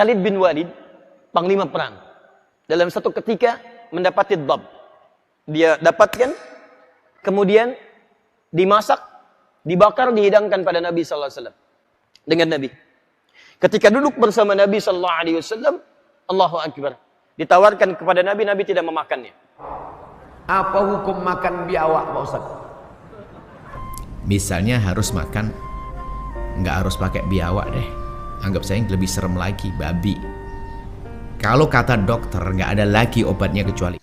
Khalid bin Walid, panglima perang, dalam satu ketika mendapati dhab. Dia dapatkan, kemudian dimasak, dibakar, dihidangkan pada Nabi sallallahu alaihi wasallam dengan Nabi. Ketika duduk bersama Nabi sallallahu alaihi wasallam, Allahu akbar, ditawarkan kepada Nabi, Nabi tidak memakannya. Apa hukum makan biawak, Pak Ustaz? Misalnya harus makan, nggak harus pakai biawak deh. Anggap saya lebih serem lagi, babi. Kalau kata dokter nggak ada lagi obatnya kecuali.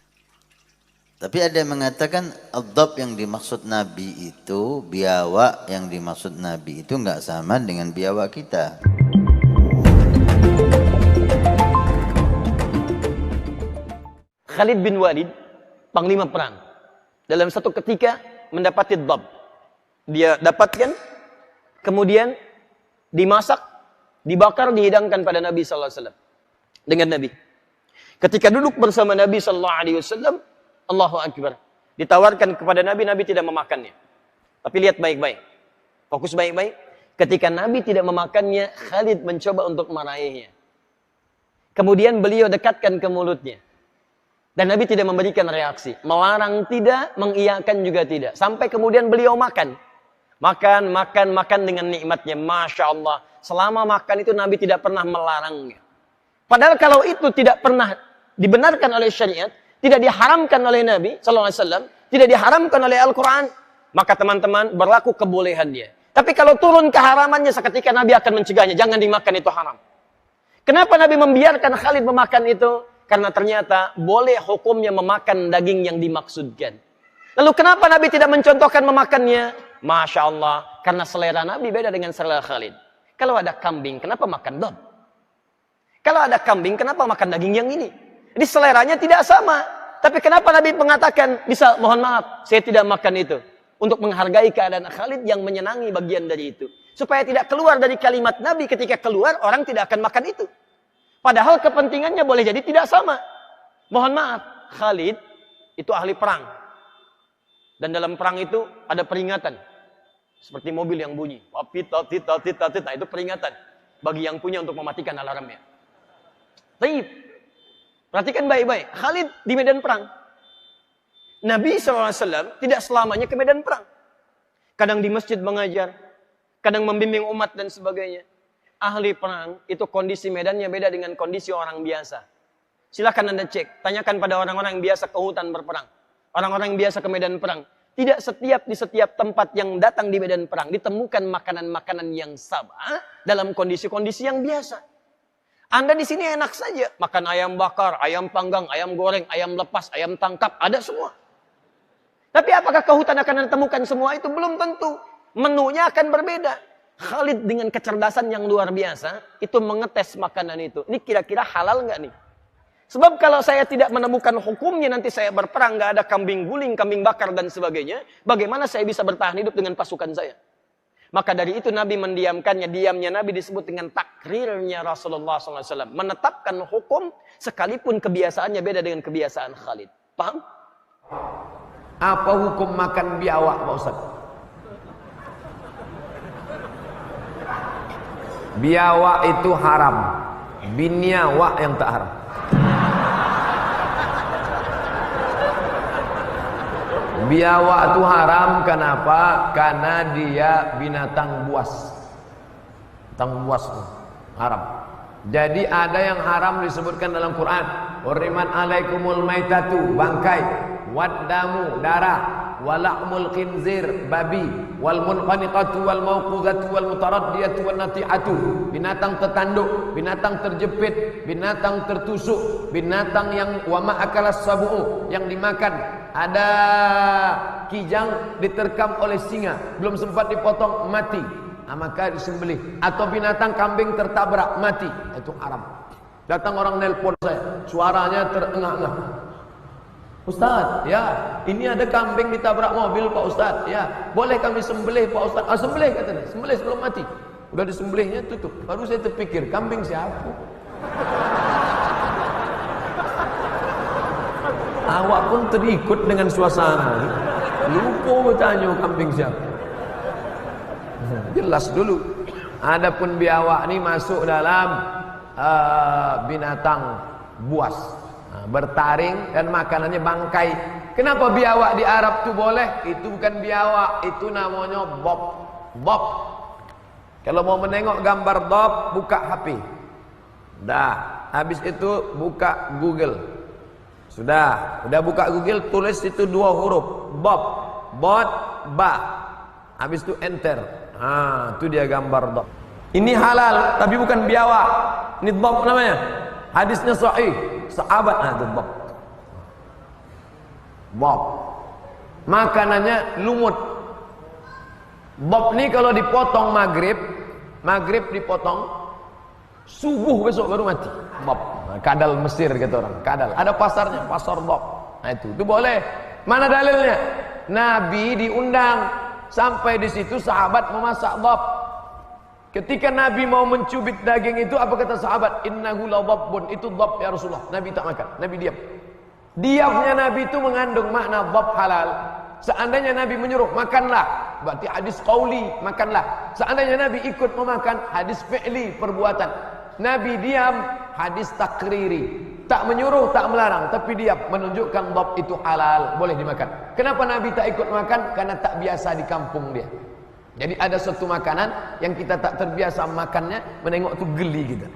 Tapi ada yang mengatakan adab yang dimaksud Nabi itu, biawak yang dimaksud Nabi itu nggak sama dengan biawak kita. Khalid bin Walid, panglima perang, dalam satu ketika mendapati dhab. Dia dapatkan, kemudian dimasak, dibakar, dihidangkan pada Nabi sallallahu alaihi wasallam dengan Nabi. Ketika duduk bersama Nabi sallallahu alaihi wasallam, Allahu akbar, ditawarkan kepada Nabi, Nabi tidak memakannya. Tapi lihat baik-baik, fokus baik-baik. Ketika Nabi tidak memakannya, Khalid mencoba untuk meraihnya. Kemudian beliau dekatkan ke mulutnya. Dan Nabi tidak memberikan reaksi. Melarang tidak, mengiyakan juga tidak. Sampai kemudian beliau makan. Makan dengan nikmatnya. Masya Allah. Selama makan itu Nabi tidak pernah melarangnya. Padahal kalau itu tidak pernah dibenarkan oleh syariat, tidak diharamkan oleh Nabi SAW, tidak diharamkan oleh Al-Quran, maka teman-teman berlaku kebolehan dia. Tapi kalau turun keharamannya, seketika Nabi akan mencegahnya. Jangan dimakan, itu haram. Kenapa Nabi membiarkan Khalid memakan itu? Karena ternyata boleh hukumnya memakan daging yang dimaksudkan. Lalu kenapa Nabi tidak mencontohkan memakannya? Masya Allah, karena selera Nabi beda dengan selera Khalid. Kalau ada kambing, kenapa makan dhab? Kalau ada kambing, kenapa makan daging yang ini? Jadi seleranya tidak sama. Tapi kenapa Nabi mengatakan, bisa mohon maaf, saya tidak makan itu. Untuk menghargai keadaan Khalid yang menyenangi bagian dari itu. Supaya tidak keluar dari kalimat Nabi, ketika keluar, orang tidak akan makan itu. Padahal kepentingannya boleh jadi tidak sama. Mohon maaf, Khalid itu ahli perang. Dan dalam perang itu ada peringatan. Seperti mobil yang bunyi. Nah, itu peringatan. Bagi yang punya untuk mematikan alarmnya. Baik. Perhatikan baik-baik. Khalid di medan perang. Nabi SAW tidak selamanya ke medan perang. Kadang di masjid mengajar. Kadang membimbing umat dan sebagainya. Ahli perang itu kondisi medannya beda dengan kondisi orang biasa. Silakan Anda cek. Tanyakan pada orang-orang yang biasa ke hutan berperang. Orang-orang yang biasa ke medan perang. Tidak di setiap tempat yang datang di medan perang ditemukan makanan-makanan yang sama dalam kondisi-kondisi yang biasa. Anda di sini enak saja, makan ayam bakar, ayam panggang, ayam goreng, ayam lepas, ayam tangkap, ada semua. Tapi apakah ke hutan akan Anda temukan semua itu? Belum tentu. Menunya akan berbeda. Khalid dengan kecerdasan yang luar biasa, itu mengetes makanan itu. Ini kira-kira halal nggak nih? Sebab kalau saya tidak menemukan hukumnya, nanti saya berperang, nggak ada kambing guling, kambing bakar, dan sebagainya. Bagaimana saya bisa bertahan hidup dengan pasukan saya? Maka dari itu Nabi mendiamkannya. Diamnya Nabi disebut dengan takrirnya Rasulullah SAW. Menetapkan hukum sekalipun kebiasaannya beda dengan kebiasaan Khalid. Paham? Apa hukum makan biawak, Pak Ustaz? Biawak itu haram. Biniawak yang tak haram. Biawak itu haram kenapa? Karena dia binatang buas. Binatang buas itu haram. Jadi ada yang haram disebutkan dalam Quran. Hurrimat alaikumul maitatu, bangkai, waddamu, darah, walahmul khinzir, babi, wal munqaniqatu wal mauqudatu wal mutaraddiyatu wan nati'atu. Binatang tertanduk, binatang terjepit, binatang tertusuk, binatang yang wa ma akalas sabu'u, yang dimakan. Ada kijang diterkam oleh singa, belum sempat dipotong, mati. Maka disembelih. Atau binatang kambing tertabrak, mati. Itu haram. Datang orang nelpon saya, suaranya terengah-engah. Ustaz, ya, ini ada kambing ditabrak mobil Pak Ustaz. Ya, boleh kami sembelih Pak Ustaz? Ah, sembelih katanya, sembelih sebelum mati. Udah disembelihnya tutup. Baru saya terpikir, kambing siapa? Awak pun terikut dengan suasana. Lupa bertanya kambing siapa. Jelas dulu. Adapun biawak ni masuk dalam binatang buas, bertaring dan makanannya bangkai. Kenapa biawak di Arab itu boleh? Itu bukan biawak, itu namanya bob. Bob. Kalau mau menengok gambar bob, buka HP. Dah, habis itu buka Google. Sudah buka Google, tulis itu 2 huruf, bob, bot, ba. Habis itu enter. Itu dia gambar bob. Ini halal, tapi bukan biawak. Ini bob namanya. Hadisnya sahih. Sahabat itu bob. Bob. Makanannya lumut. Bob ini kalau dipotong maghrib dipotong, subuh besok baru mati. Bob. Kadal Mesir kata orang. Kadal. Ada pasarnya, pasar bob. Nah itu boleh. Mana dalilnya? Nabi diundang. Sampai di situ sahabat memasak bob. Ketika Nabi mau mencubit daging itu, apa kata sahabat? Innahu la dhabbun, itu dhab ya Rasulullah. Nabi tak makan, Nabi diam. Diamnya Nabi itu mengandung makna dhab halal. Seandainya Nabi menyuruh makanlah, berarti hadis qauli, makanlah. Seandainya Nabi ikut memakan, hadis fi'li, perbuatan. Nabi diam, hadis takriri. Tak menyuruh, tak melarang, tapi diam, menunjukkan dhab itu halal, boleh dimakan. Kenapa Nabi tak ikut makan? Karena tak biasa di kampung dia. Jadi ada suatu makanan yang kita tak terbiasa makannya, menengok tu geli kita.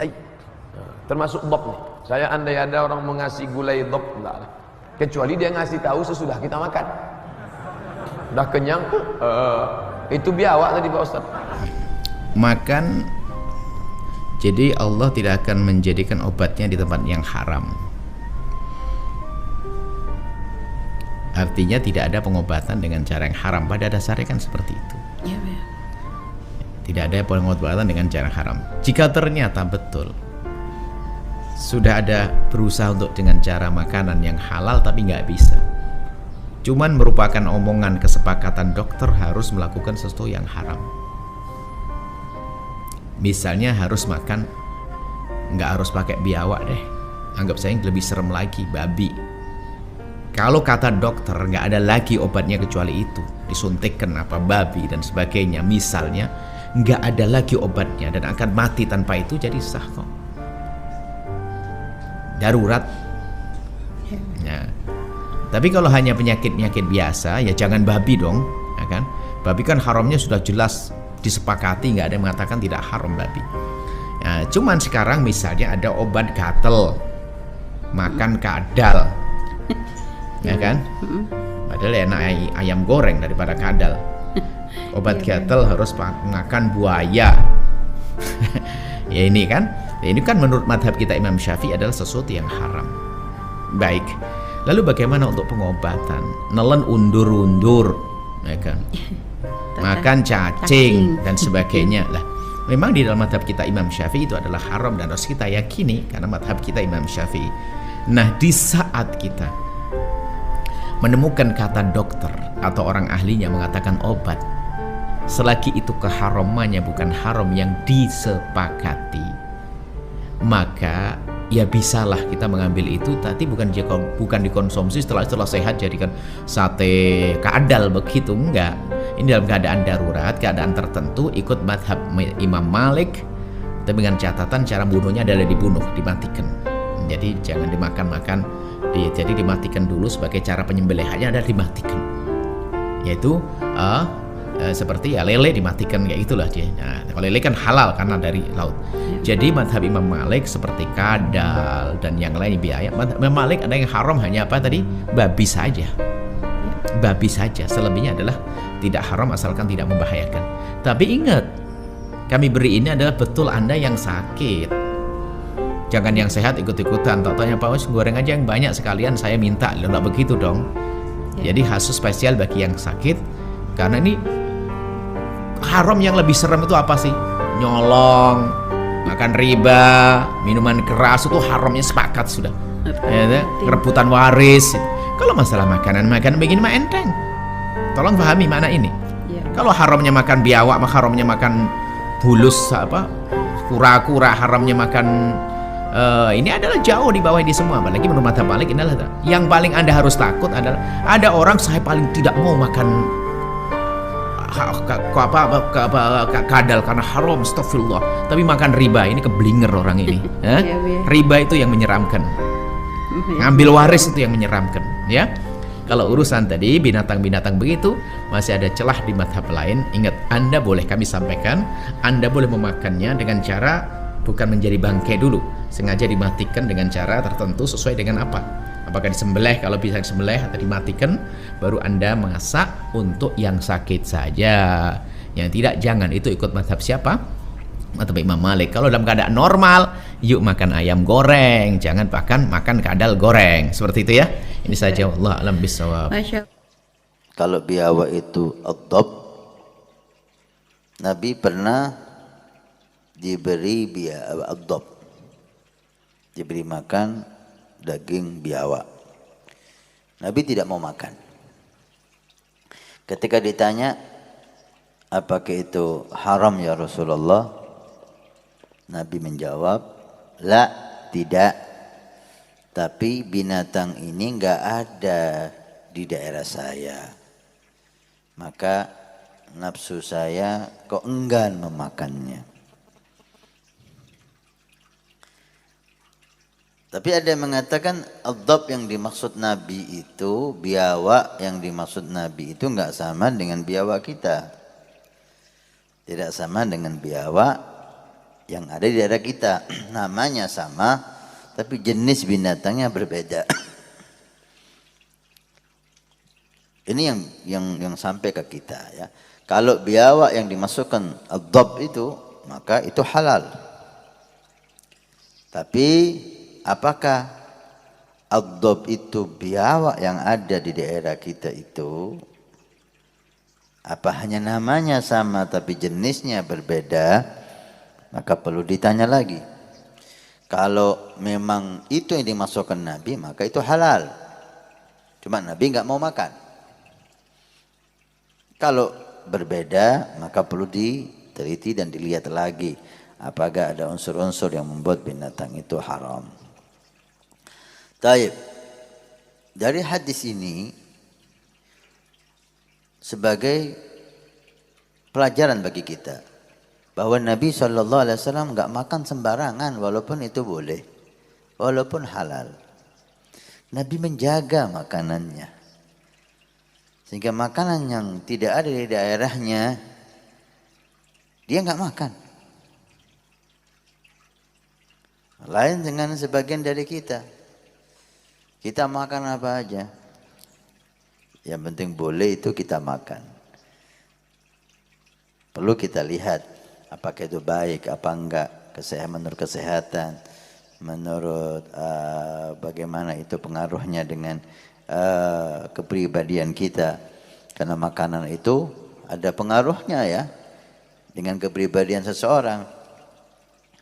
Termasuk dhab nih. Saya andai ada orang mengasih gulai dhab, enggak lah. Kecuali dia ngasih tahu sesudah kita makan. Dah kenyang, itu biawak tadi Pak Ustaz. Makan, jadi Allah tidak akan menjadikan obatnya di tempat yang haram. Artinya tidak ada pengobatan dengan cara yang haram. Pada dasarnya kan seperti itu. Ya, ya. Tidak ada pengobatan dengan cara haram. Jika ternyata betul sudah ada berusaha untuk dengan cara makanan yang halal tapi nggak bisa, cuman merupakan omongan kesepakatan dokter harus melakukan sesuatu yang haram. Misalnya harus makan, nggak harus pakai biawak deh, anggap saya lebih serem lagi, babi. Kalau kata dokter nggak ada lagi obatnya kecuali itu, disuntikkan apa babi dan sebagainya, misalnya nggak ada lagi obatnya dan akan mati tanpa itu, jadi sah kok. Darurat. Nah, tapi kalau hanya penyakit-penyakit biasa, ya jangan babi dong, ya kan? Babi kan haramnya sudah jelas disepakati, nggak ada yang mengatakan tidak haram babi. Nah, cuman sekarang misalnya ada obat gatel, makan kadal. Ya kan? Padahal enak ayam goreng daripada kadal. Obat gatel harus makan buaya. Ya ini kan? Ini kan menurut madhab kita Imam Syafi'i adalah sesuatu yang haram. Baik. Lalu bagaimana untuk pengobatan? Nelen undur-undur, ya kan? Makan cacing dan sebagainya lah. Memang di dalam madhab kita Imam Syafi'i itu adalah haram dan harus kita yakini karena madhab kita Imam Syafi'i. Nah, di saat kita menemukan kata dokter atau orang ahlinya mengatakan obat, selagi itu keharamannya bukan haram yang disepakati, maka ya bisalah kita mengambil itu, tapi bukan dikonsumsi setelah sehat jadikan sate kadal begitu, enggak. Ini dalam keadaan darurat, keadaan tertentu, ikut madhab Imam Malik, tapi dengan catatan cara bunuhnya adalah dibunuh, dimatikan. Jadi jangan dimakan-makan, jadi dimatikan dulu. Sebagai cara penyembelihannya adalah dimatikan, yaitu seperti ya lele dimatikan, kayak itulah dia. Nah, kalau lele kan halal karena dari laut. Jadi madhab Imam Malik seperti kadal dan yang lain biaya. Madhab Imam Malik ada yang haram hanya apa tadi? Babi saja. Babi saja. Selebihnya adalah tidak haram asalkan tidak membahayakan. Tapi ingat, kami beri ini adalah betul Anda yang sakit. Jangan yang sehat ikut-ikutan. Tanya Pak Us, goreng aja yang banyak sekalian saya minta. Loh, nggak begitu dong. Jadi khusus spesial bagi yang sakit. Karena ini haram yang lebih serem itu apa sih? Nyolong, makan riba, minuman keras, itu haramnya sepakat sudah. Ya, rebutan waris. Kalau masalah makanan begini mah enteng. Tolong pahami mana ini. Kalau haramnya makan biawak, haramnya makan bulus kura-kura, haramnya makan ini adalah jauh di bawah ini semua. Apalagi menurut madhab Malik ini adalah yang paling Anda harus takut adalah ada orang saya paling tidak mau makan kadal karena haram, astagfirullah. Tapi makan riba, ini keblinger orang ini. Riba itu yang menyeramkan. Ngambil waris itu yang menyeramkan, ya. Kalau urusan tadi binatang-binatang begitu masih ada celah di madhab lain. Ingat, Anda boleh, kami sampaikan, Anda boleh memakannya dengan cara bukan menjadi bangkai dulu, sengaja dimatikan dengan cara tertentu sesuai dengan apa. Apakah disembelih, kalau bisa disembelih atau dimatikan, baru Anda masak untuk yang sakit saja. Yang tidak, jangan. Itu ikut madhab siapa? Madhab Imam Malik. Kalau dalam keadaan normal, yuk makan ayam goreng, jangan makan kadal goreng. Seperti itu ya. Ini saja, Allah alam bisawab. Kalau biawak itu ad-dhab, Nabi pernah diberi biawak ad-dhab, diberi makan daging biawak. Nabi tidak mau makan. Ketika ditanya, apakah itu haram ya Rasulullah? Nabi menjawab, la, tidak. Tapi binatang ini enggak ada di daerah saya. Maka nafsu saya kok enggan memakannya. Tapi ada yang mengatakan ad-dhab yang dimaksud Nabi itu, biawak yang dimaksud Nabi itu enggak sama dengan biawak kita. Tidak sama dengan biawak yang ada di daerah kita. Namanya sama, tapi jenis binatangnya berbeda. Ini yang sampai ke kita, ya. Kalau biawak yang dimasukkan ad-dhab itu, maka itu halal. Tapi apakah ad-dhab itu biawak yang ada di daerah kita itu? Apa hanya namanya sama tapi jenisnya berbeda? Maka perlu ditanya lagi. Kalau memang itu yang dimasukkan Nabi, maka itu halal. Cuma Nabi enggak mau makan. Kalau berbeda, maka perlu diteliti dan dilihat lagi. Apakah ada unsur-unsur yang membuat binatang itu haram. Taib. Dari hadis ini, sebagai pelajaran bagi kita, bahwa Nabi SAW enggak makan sembarangan walaupun itu boleh, walaupun halal. Nabi menjaga makanannya, sehingga makanan yang tidak ada di daerahnya dia enggak makan. Lain dengan sebagian dari kita. Kita makan apa aja, yang penting boleh itu kita makan. Perlu kita lihat apakah itu baik apa enggak, menurut kesehatan, menurut bagaimana itu pengaruhnya dengan kepribadian kita. Karena makanan itu ada pengaruhnya, ya, dengan kepribadian seseorang.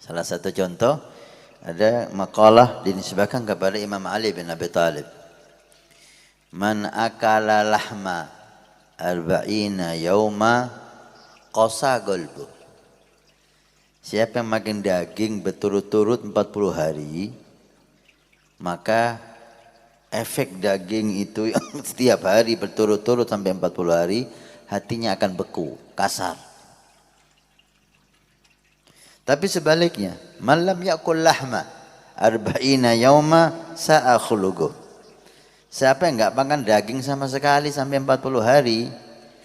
Salah satu contoh, ada makalah dinisbahkan kepada Imam Ali bin Abi Thalib. Man akala lahma arba'ina yauma qasa qalbu. Siapa yang makan daging berturut-turut 40 hari, maka efek daging itu yang setiap hari berturut-turut sampai 40 hari, hatinya akan beku, kasar. Tapi sebaliknya, man lam yakul lahma arba'ina yauma sa'a khuluquh. Siapa yang enggak makan daging sama sekali sampai 40 hari,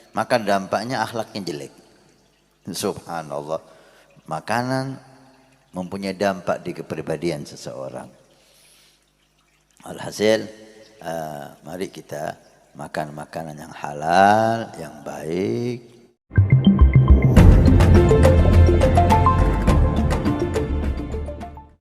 maka dampaknya akhlaknya jelek. Subhanallah. Makanan mempunyai dampak di kepribadian seseorang. Alhasil, mari kita makan makanan yang halal, yang baik,